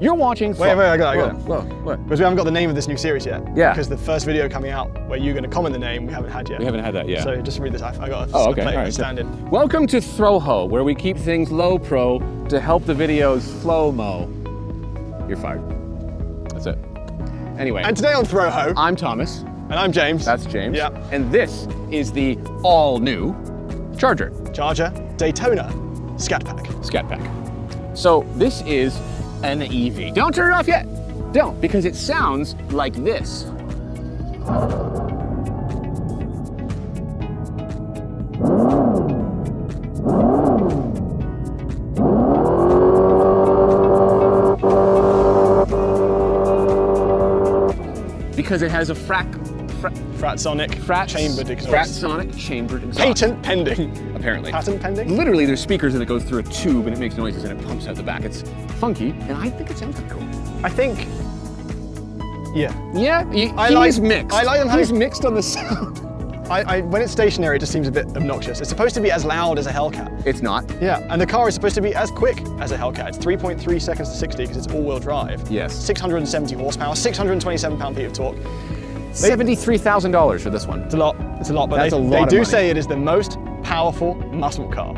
You're watching Flaw. Wait, I got it. What? Because we haven't got the name of this new series yet. Yeah. Because the first video coming out where you're going to comment the name, we haven't had yet. We haven't had that yet. So just read this. I got a stand-in. Welcome to Throw-Ho, where we keep things low pro to help the videos flow-mo. You're fired. That's it. Anyway. And today on Throw-Ho, I'm Thomas. And I'm James. That's James. Yeah. And this is the all-new Charger Daytona Scat Pack. Scat Pack. So this is an EV. Don't turn it off yet. Don't, because it sounds like this. Because it has a Fratsonic chambered exhaust. Fratsonic chambered exhaust. Patent pending. Apparently. Patent pending? Literally, there's speakers and it goes through a tube and it makes noises and it pumps out the back. It's funky, and I think it sounds kind of cool. I think, yeah. Yeah, he's mixed. I like them He's mixed on the sound. When it's stationary, it just seems a bit obnoxious. It's supposed to be as loud as a Hellcat. It's not. Yeah, and the car is supposed to be as quick as a Hellcat. It's 3.3 seconds to 60 because it's all-wheel drive. Yes. 670 horsepower, 627 pound-feet of torque. $73,000 for this one. It's a lot. It's a lot, but That's they do say it is the most powerful muscle car,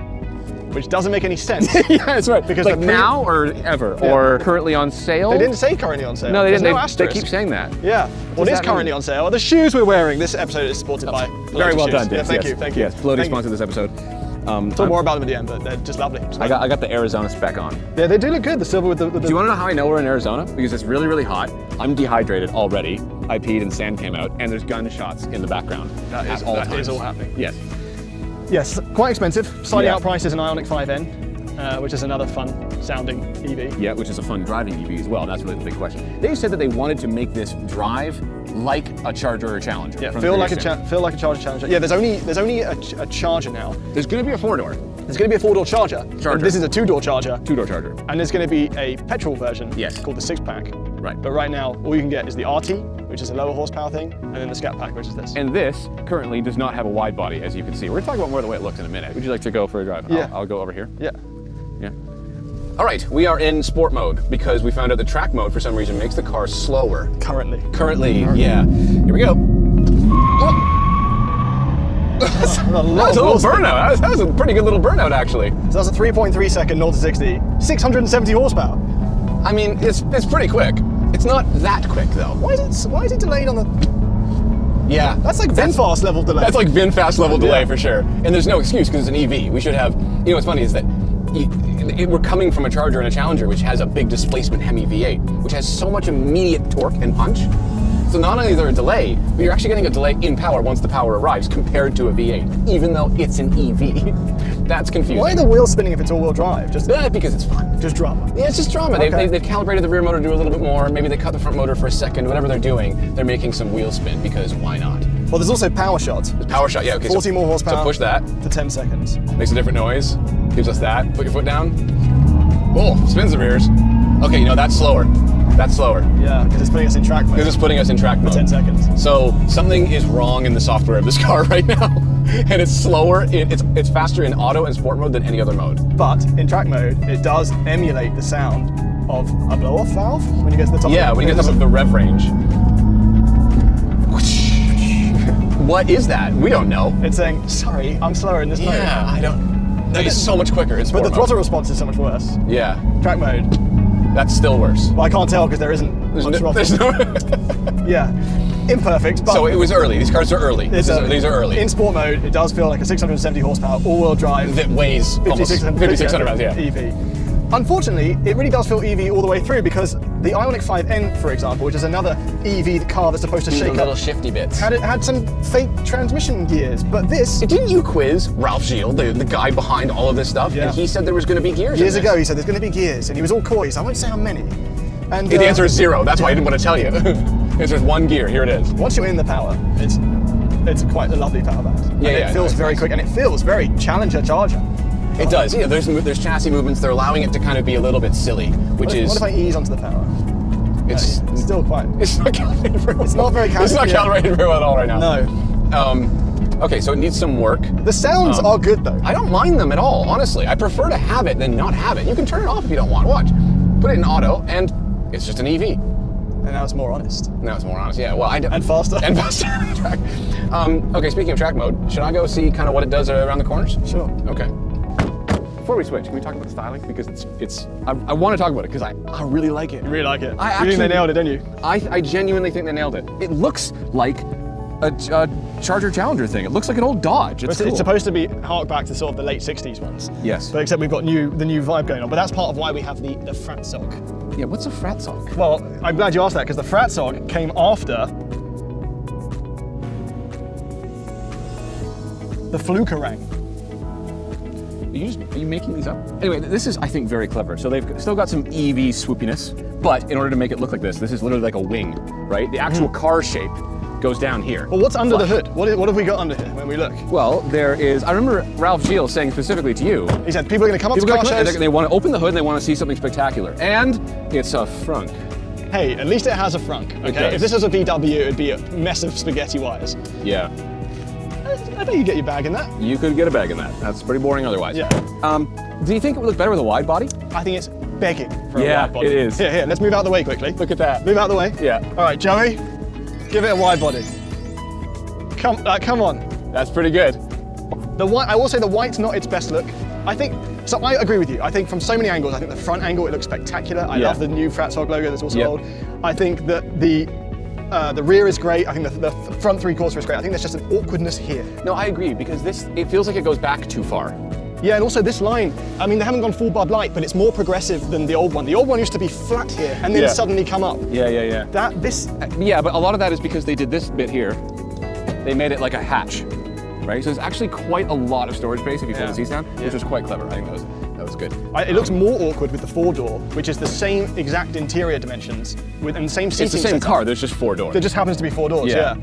which doesn't make any sense. Yeah, that's right. Because like now or ever, or currently on sale? They didn't say currently on sale. No, they didn't. No they keep saying that. Yeah. What is currently on sale are the shoes we're wearing. This episode is supported by Very well done, yeah, Dave. Thank you. Yes, Peloti sponsored this episode. Talk more about them at the end, but they're just lovely. I got the Arizona spec on. Yeah, they do look good. The silver with the. Do you want to know how I know we're in Arizona? Because it's really, really hot. I'm dehydrated already. I peed and sand came out, and there's gunshots in the background. That is all happening. Yes. Yes, quite expensive. Slightly outpriced is an Ioniq 5N. Which is another fun sounding EV. Yeah, which is a fun driving EV as well, and that's really the big question. They said that they wanted to make this drive like a Charger or a Challenger. Yeah, feel like a Charger Challenger. Yeah, there's only a Charger now. There's going to be a four-door. There's going to be a four-door Charger. And this is a two-door Charger. Two-door Charger. And there's going to be a petrol version. Yes. Called the 6-pack. Right. But right now, all you can get is the RT, which is a lower horsepower thing, and then the Scat Pack, which is this. And this currently does not have a wide body, as you can see. We're going to talk about more of the way it looks in a minute. Would you like to go for a drive? Yeah. I'll go over here. Yeah. Yeah. All right, we are in sport mode because we found out the track mode for some reason makes the car slower. Currently, yeah. Here we go. That's a little burnout. That was a pretty good little burnout, actually. So that's a 3.3 second 0 to 60, 670 horsepower. I mean, it's pretty quick. It's not that quick though. Why is it delayed on the? Yeah, that's like VinFast level delay. That's like VinFast level delay for sure. And there's no excuse because it's an EV. We should have. You know what's funny is that. We're coming from a Charger and a Challenger, which has a big displacement Hemi V8, which has so much immediate torque and punch. So not only is there a delay, but you're actually getting a delay in power once the power arrives compared to a V8, even though it's an EV. That's confusing. Why are the wheels spinning if it's all-wheel drive? Just because it's fun. Just drama. Yeah, it's just drama. Okay. They've calibrated the rear motor to do a little bit more. Maybe they cut the front motor for a second. Whatever they're doing, they're making some wheel spin because why not? Well, there's also power shot. There's power shot, yeah. Okay, 40 more horsepower. So push that. For 10 seconds. Makes a different noise. Gives us that. Put your foot down. Oh, spins the rears. Okay, no, that's slower. That's slower. Yeah, because it's putting us in track mode. Because it's putting us in track mode. For 10 seconds. So something is wrong in the software of this car right now. And it's slower, it's faster in auto and sport mode than any other mode. But in track mode, it does emulate the sound of a blow-off valve when you get to the top. Yeah, when you get to the rev range. What is that? We don't know. It's saying, sorry, I'm slower in this mode. Yeah, I don't. It's so much quicker in sport But the mode. throttle response is so much worse. Yeah. Track mode. That's still worse. Well, I can't tell because there isn't much throttle. There's no. Yeah. Imperfect, but. So it was early. These cars are early. These are early. In sport mode, it does feel like a 670 horsepower all-wheel drive. That weighs 5,600 pounds, yeah. EV. Unfortunately, it really does feel EV all the way through because the Ioniq 5N, for example, which is another EV car that's supposed to shake up. Little shifty bits. Had some fake transmission gears, but this. Didn't you quiz Ralph Shield, the guy behind all of this stuff? Yeah. And he said there was going to be gears. Years ago, he said there's going to be gears, and he was all coy, so I won't say how many. And the answer is 0. That's why I didn't want to tell you. The answer is 1 gear. Here it is. Once you're in the power, it's quite a lovely power band. Yeah, it feels very quick, and it feels very Challenger Charger. It does. Yeah, there's chassis movements. They're allowing it to kind of be a little bit silly, which is. What if I ease onto the power? It's still quite. It's not calibrated very well. It's not very calibrated. It's not calibrated very well at all right now. No. Okay, so it needs some work. The sounds are good though. I don't mind them at all, honestly. I prefer to have it than not have it. You can turn it off if you don't want. Watch. Put it in auto, and It's just an EV. And now it's more honest. Now it's more honest. Yeah. Well, And faster. And faster. Track. Okay. Speaking of track mode, should I go see kind of what it does around the corners? Sure. Okay. Before we switch, can we talk about the styling? Because I want to talk about it because I really like it. You really like it. I You think they nailed it, don't you? I genuinely think they nailed it. It looks like a Charger Challenger thing. It looks like an old Dodge. It's cool. It's supposed to be hark back to sort of the late 60s ones. Yes. But except we've got the new vibe going on. But that's part of why we have the frat sock. Yeah, what's a frat sock? Well, I'm glad you asked that because the frat sock came after the Flukerang. Are you making these up? Anyway, this is, I think, very clever. So they've still got some EV swoopiness, but in order to make it look like this is literally like a wing, right? The actual car shape goes down here. Well, what's under the hood? What have we got under here when we look? Well, there is, I remember Ralph Gilles saying specifically to you, He said people are going to come up to car shows. they want to open the hood and they want to see something spectacular. And it's a frunk. Hey, at least it has a frunk, okay? does. If this was a VW, it'd be a mess of spaghetti wires. Yeah. I bet you get your bag in that. You could get a bag in that. That's pretty boring otherwise. Yeah. Do you think it would look better with a wide body? I think it's begging for a Yeah, wide body. it is. Here, let's move out of the way quickly. Look at that. Move out of the way. Yeah. All right, Joey, give it a wide body. Come on. That's pretty good. The white, I will say the white's not its best look. I think, so I agree with you. I think from so many angles, I think the front angle, it looks spectacular. I love the new Frat Sock logo that's also old. I think that the rear is great. I think the front three-quarter is great. I think there's just an awkwardness here. No, I agree, because it feels like it goes back too far. Yeah, and also this line, I mean, they haven't gone full Bud Light, but it's more progressive than the old one. The old one used to be flat here and then suddenly come up. Yeah. Yeah, but a lot of that is because they did this bit here. They made it like a hatch, right? So there's actually quite a lot of storage space if you pull the seats down, which was quite clever. I think that was good. It looks more awkward with the four-door, which is the same exact interior dimensions and the same seating. It's the same setup. car, there's just 4 doors. There just happens to be 4 doors, yeah.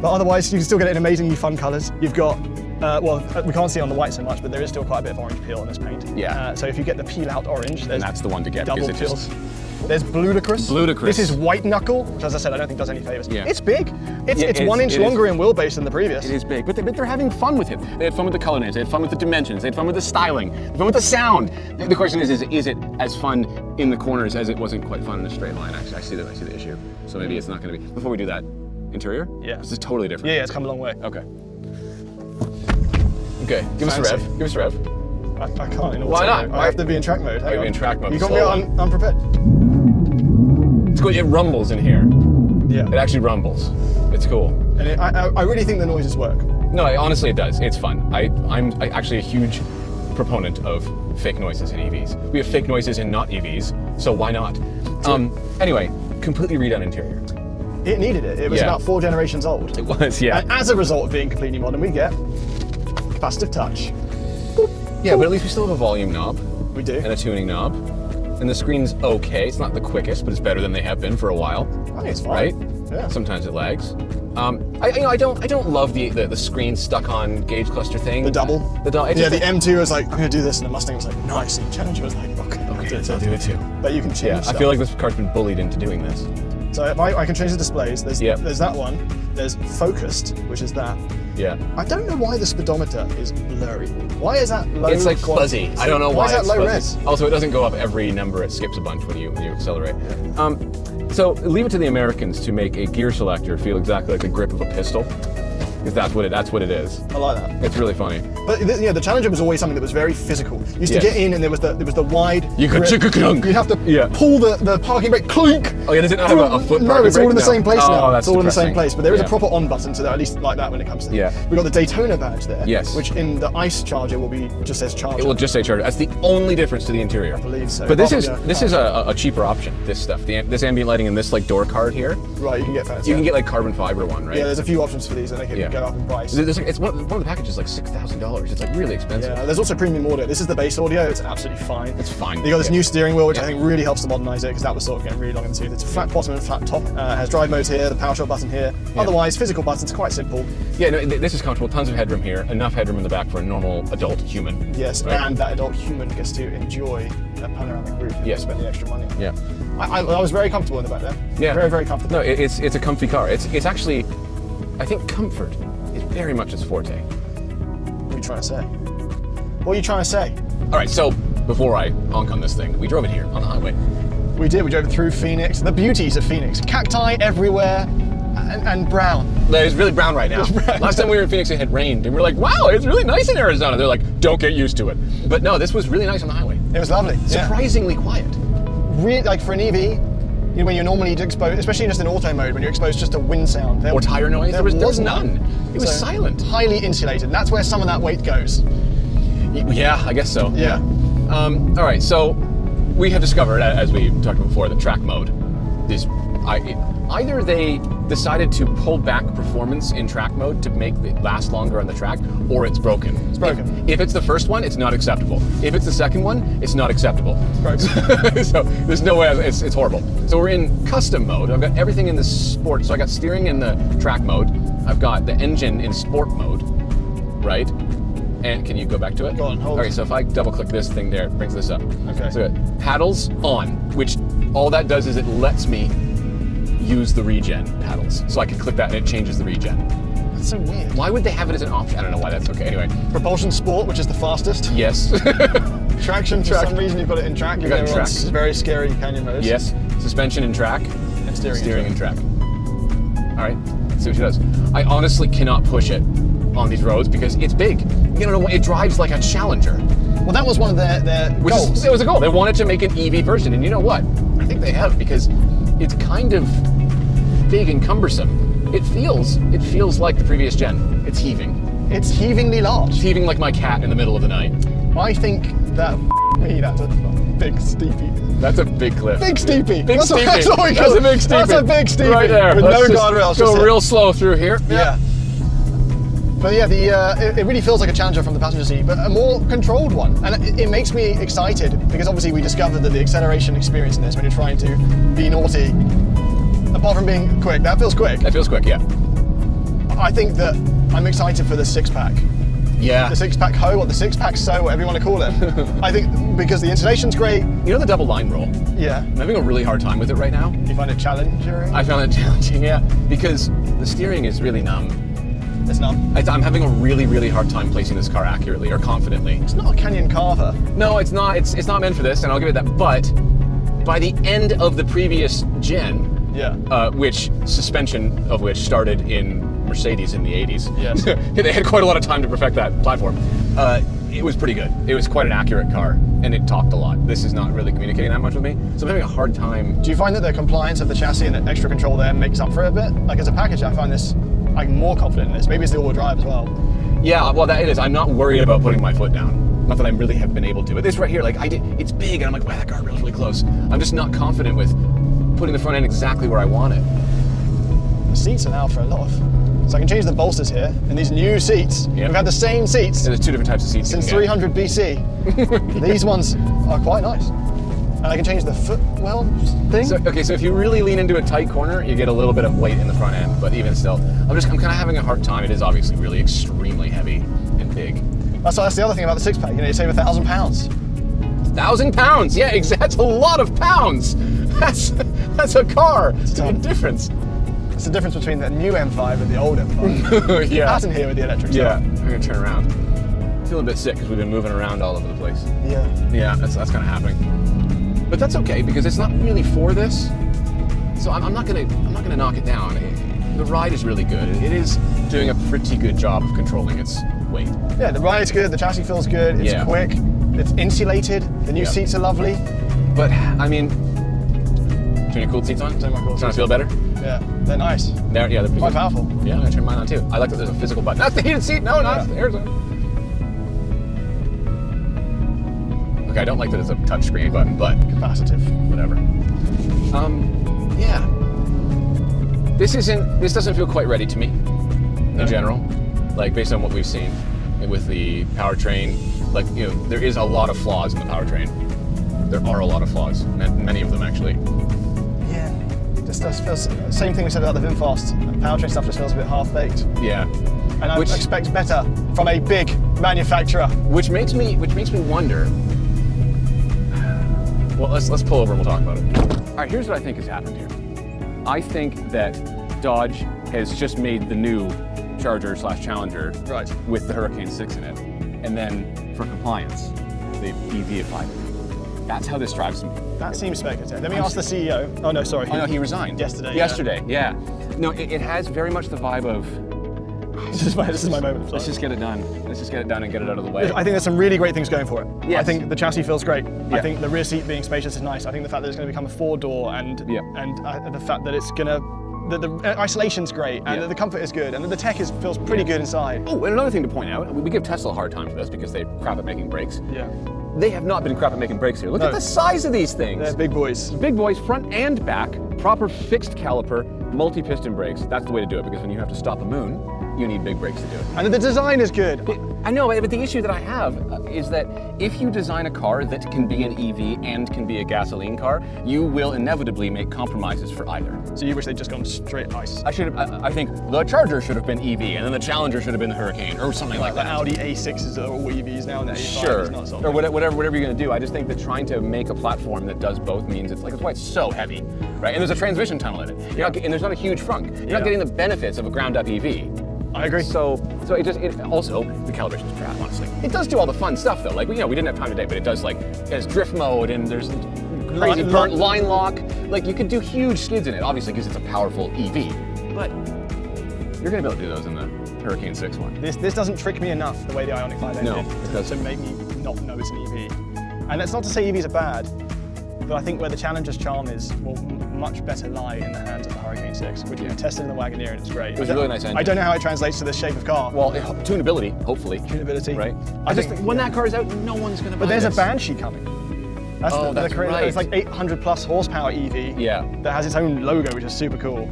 But otherwise, you can still get it in amazingly fun colors. You've got, well, we can't see on the white so much, but there is still quite a bit of orange peel on this paint. Yeah. So if you get the peel out orange, And that's the one to get, double because it peels. just... There's Ludicrous. Ludicrous. This is White Knuckle, which, as I said, I don't think does any favors. Yeah. It's big. It's 1 inch longer in wheelbase than the previous. It is big, but they're having fun with it. They had fun with the color names, they had fun with the dimensions, they had fun with the styling, they had fun with the sound. The question is it as fun in the corners as it wasn't quite fun in a straight line? Actually, I see the issue. So maybe it's not going to be. Before we do that, interior? Yeah. This is totally different. Yeah, it's come a long way. Okay. Okay, give us a rev. Give us a rev. I can't. In all Why time. not? I have to be in track mode. Why are you in track mode? You got Slow me one. unprepared. It's cool. It rumbles in here. Yeah. It actually rumbles. It's cool. And I really think the noises work. No, honestly, it does. It's fun. I'm actually a huge proponent of fake noises in EVs. We have fake noises in not EVs, so why not? Anyway, completely redone interior. It needed it. It was about 4 generations old. It was, yeah. And as a result of being completely modern, we get capacitive touch. Yeah, but at least we still have a volume knob. We do. And a tuning knob. And the screen's okay. It's not the quickest, but it's better than they have been for a while. I think it's fine. Right? Yeah. Sometimes it lags. I don't love the screen stuck on gauge cluster thing. The double. Yeah, the M2 was like, I'm gonna do this, and the Mustang was like, nice. And the Challenger was like, okay, I'll do it too. But you can change. Yeah, stuff. I feel like this car's been bullied into doing this. So if I can change the displays. There's that one. There's focused, which is that. Yeah. I don't know why the speedometer is blurry. Why is that low? It's like fuzzy. I don't know why is that it's low fuzzy. res? Also, it doesn't go up every number. It skips a bunch when you accelerate. So leave it to the Americans to make a gear selector feel exactly like the grip of a pistol, because that's what it is. I like that. It's really funny. But the Challenger was always something that was very physical. You used to get in, and there was the wide. You could chicka-clunk. You'd have to pull the parking brake, clink. Oh yeah, does it not have a foot parking No, it's brake? all in the same place now. Oh, that's it's all in the same depressing. place. But there is a proper on button, so that at least like that when it comes to. Yeah. We've got the Daytona badge there. Yes. Which in the ICE Charger will be just says Charger. It will just say Charger. That's the only difference to the interior. I believe so. But this is a cheaper option. This stuff, this ambient lighting and this like door card here. Right, you can get fancy. You can get like carbon fiber one, right? Yeah, there's a few options for these, and they can go up in price. It's one of the packages like $6,000. It's like really expensive. Yeah, there's also premium audio. This is the base audio. It's absolutely fine. It's fine. You got this new steering wheel, which I think really helps to modernize it because that was sort of getting really long in the tooth. It's a flat bottom and flat top. Has drive modes here, the power shot button here. Otherwise, physical buttons quite simple. Yeah, no, this is comfortable. Tons of headroom here. Enough headroom in the back for a normal adult human. Yes, right? and that adult human gets to enjoy a panoramic roof. Yes, spend the extra money. Yeah. I was very comfortable in the back there. Yeah. Very, very comfortable. No, it's a comfy car. It's actually, I think comfort is very much its forte. What are you trying to say? What are you trying to say? All right, so before I honk on this thing, we drove it here on the highway. We did. We drove through Phoenix. The beauties of Phoenix: cacti everywhere, and brown. It's really brown right now. Brown. Last time we were in Phoenix, it had rained, and we were like, "Wow, it's really nice in Arizona." They're like, "Don't get used to it." But no, this was really nice on the highway. It was lovely. Surprisingly quiet. Really, like for an EV, you know, when you're normally exposed, especially just in auto mode, when you're exposed just to wind sound Or tire noise. There was none. It was So, silent. Highly insulated. And that's where some of that weight goes. Yeah, I guess so. Yeah. All right, so we have discovered, as we talked about before, that track mode is either they decided to pull back performance in track mode to make it last longer on the track, or it's broken. It's broken. If it's the first one, it's not acceptable. If it's the second one, it's not acceptable. It's broken. So there's no way. It's horrible. So we're in custom mode. I've got everything in the sport. So I got steering in the track mode. I've got the engine in sport mode, right? And can you go back to it? Go on, hold. Okay, so if I double click this thing there, it brings this up. Okay. So paddles on, which all that does is it lets me use the regen paddles. So I can click that and it changes the regen. That's so weird. Why would they have it as an option? I don't know why that's okay. Anyway. Propulsion sport, which is the fastest. Yes. Traction, for some reason you put it in track. got it in track. It's very scary canyon modes. Yes. Suspension and track. And steering and track. All right. Let's see what she does. I honestly cannot push it on these roads because it's big. You know, it drives like a Challenger. Well, that was one of their goals. It was a goal. They wanted to make an EV version, and you know what? I think they have, because it's kind of big and cumbersome. It feels like the previous gen. It's heaving. It's heavingly large. It's heaving like my cat in the middle of the night. I think that that's a big steepy. That's a big cliff. Big steepy. Big steepy. That's what we call That's a big steepy. That's a big steepy. Right there. With Let's no just guardrails. Go real slow through here. Yeah. But yeah, it really feels like a Challenger from the passenger seat, but a more controlled one. And it makes me excited, because obviously we discovered that the acceleration experience in this, when you're trying to be naughty, apart from being quick, that feels quick. That feels quick, yeah. I think that I'm excited for the six-pack. Yeah. The six-pack hoe, or the six-pack so, whatever you want to call it. I think because the insulation's great. You know the double line roll? Yeah. I'm having a really hard time with it right now. You find it challenging? I found it challenging, yeah, because the steering is really numb. It's not. I'm having a really, really hard time placing this car accurately or confidently. It's not a Canyon Carver. No, it's not. It's not meant for this, and I'll give it that. But by the end of the previous gen, which suspension of which started in Mercedes in the 80s. Yes. They had quite a lot of time to perfect that platform. It was pretty good. It was quite an accurate car, and it talked a lot. This is not really communicating that much with me, so I'm having a hard time. Do you find that the compliance of the chassis and the extra control there makes up for it a bit? Like as a package, I find this, I'm more confident in this. Maybe it's the all-wheel drive as well. Yeah, well, that it is. I'm not worried about putting my foot down. Not that I really have been able to. But this right here, like it's big, and I'm like, wow, that guardrail's really close. I'm just not confident with putting the front end exactly where I want it. The seats are now for a lot of. So I can change the bolsters here, and these new seats. Yep. We've had the same seats There's two different types of seats since you can 300 BC. These ones are quite nice. And I can change the footwell thing. So, okay, so if you really lean into a tight corner, you get a little bit of weight in the front end, but even still, I'm kind of having a hard time. It is obviously really extremely heavy and big. That's the other thing about the six-pack. You know, you save 1,000 pounds. 1,000 pounds, yeah, that's a lot of pounds. That's a car. It's a big difference. It's the difference between the new M5 and the old M5. Yeah. Pattern here with the electric Yeah, stuff. I'm gonna turn around. Feeling a bit sick because we've been moving around all over the place. Yeah. Yeah, that's kind of happening. But that's okay because it's not really for this. So I'm not gonna knock it down. The ride is really good. It is doing a pretty good job of controlling its weight. Yeah, the ride is good. The chassis feels good. It's quick. It's insulated. The new seats are lovely. But I mean, turn your cooled seats on. Turn my cooled Trying to seats feel better. Yeah, they're nice. They're pretty Quite good. powerful. Yeah, I'm gonna turn mine on too. I like that there's a physical button. That's the heated seat. No, not the air zone. Okay, I don't like that it's a touchscreen button, but Capacitive. whatever. Yeah. This doesn't feel quite ready to me in general. Like based on what we've seen with the powertrain, like, you know, there is a lot of flaws in the powertrain. There are a lot of flaws, many of them actually. Yeah. Just feels same thing we said about the VinFast. Powertrain stuff just feels a bit half-baked. Yeah. And I expect better from a big manufacturer. Which makes me wonder. Well, let's pull over and we'll talk about it. All right, here's what I think has happened here. I think that Dodge has just made the new Charger/Challenger with the Hurricane 6 in it, and then for compliance, they've EV-ified it. That's how this drives me. That seems speculative. Let me ask the CEO. Oh no, sorry. Oh no, he resigned. Yesterday. Yesterday, yeah. No, it has very much the vibe of, This is my moment. let's just get it done. Let's just get it done and get it out of the way. I think there's some really great things going for it. Yes. I think the chassis feels great. Yeah. I think the rear seat being spacious is nice. I think the fact that it's going to become a 4-door and the fact that it's going to the isolation's great and the comfort is good and the tech feels pretty good inside. Oh, and another thing to point out, we give Tesla a hard time for this because they're crap at making brakes. Yeah. They have not been crap at making brakes here. Look at the size of these things. They're big boys. Big boys, front and back, proper fixed caliper, multi-piston brakes. That's the way to do it because when you have to stop a moon, you need big brakes to do it. And the design is good. I know, but the issue that I have is that if you design a car that can be an EV and can be a gasoline car, you will inevitably make compromises for either. So you wish they'd just gone straight ice? I think the Charger should have been EV, and then the Challenger should have been the Hurricane, or something like that. The Audi A6s are all EVs now, and the A5 Sure, is not something. or whatever you're going to do. I just think that trying to make a platform that does both means that's why it's so heavy, right? And there's a transmission tunnel in it. And there's not a huge frunk. You're not getting the benefits of a ground-up EV. I agree. So it also, the calibration's crap, honestly. It does do all the fun stuff though. Like, we didn't have time today, but it does it has drift mode and there's crazy line lock. Like, you could do huge skids in it, obviously, because it's a powerful EV. But you're gonna be able to do those in the Hurricane 6 one. This doesn't trick me enough the way the Ioniq 5 did to make me not know it's an EV. And that's not to say EVs are bad, but I think where the Challenger's charm will much better lie in the hands of the Hurricane 6, which we tested in the Wagoneer and it's great. It was a really nice engine. I don't know how it translates to the shape of car. Well, tunability, hopefully. Tunability. Right? I just think when that car is out, no one's going to buy But there's this. a Banshee coming. That's right. It's like 800 plus horsepower EV that has its own logo, which is super cool.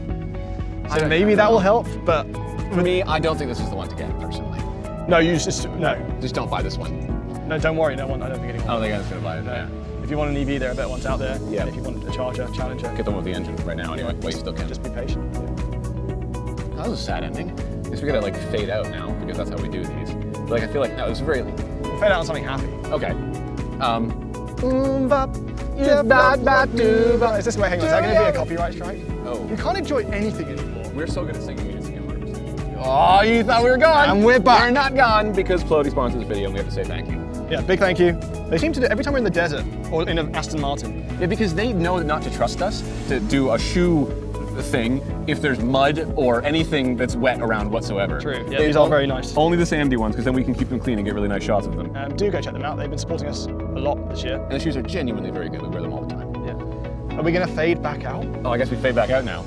So maybe that will help, but... For me, I don't think this is the one to get, personally. No, just don't buy this one. No, don't worry, I don't think anyone I don't think anyone's going to buy it, yeah. If you want an EV, there are better ones out there. Yeah. And if you want a Charger, Challenger. Get the one with the engine right now anyway, while you still can. Just be patient. That was a sad ending. I guess we gotta fade out now, because that's how we do these. But I feel like, no, it's very... Fade out on something happy. Okay. Is this where, hang on, is that going to be a copyright strike? Oh. You can't enjoy anything anymore. We're so good at singing music in 100%. Oh, you thought we were gone! And we're back! We're not gone, because Plody sponsors this video, and we have to say thank you. Yeah, big thank you. They seem to do every time we're in the desert, or in an Aston Martin. Yeah, because they know not to trust us to do a shoe thing if there's mud or anything that's wet around whatsoever. True, yeah, these are very nice. Only the sandy ones, because then we can keep them clean and get really nice shots of them. Do go check them out, they've been supporting us a lot this year. And the shoes are genuinely very good, we wear them all the time. Yeah. Are we going to fade back out? Oh, I guess we fade back out now.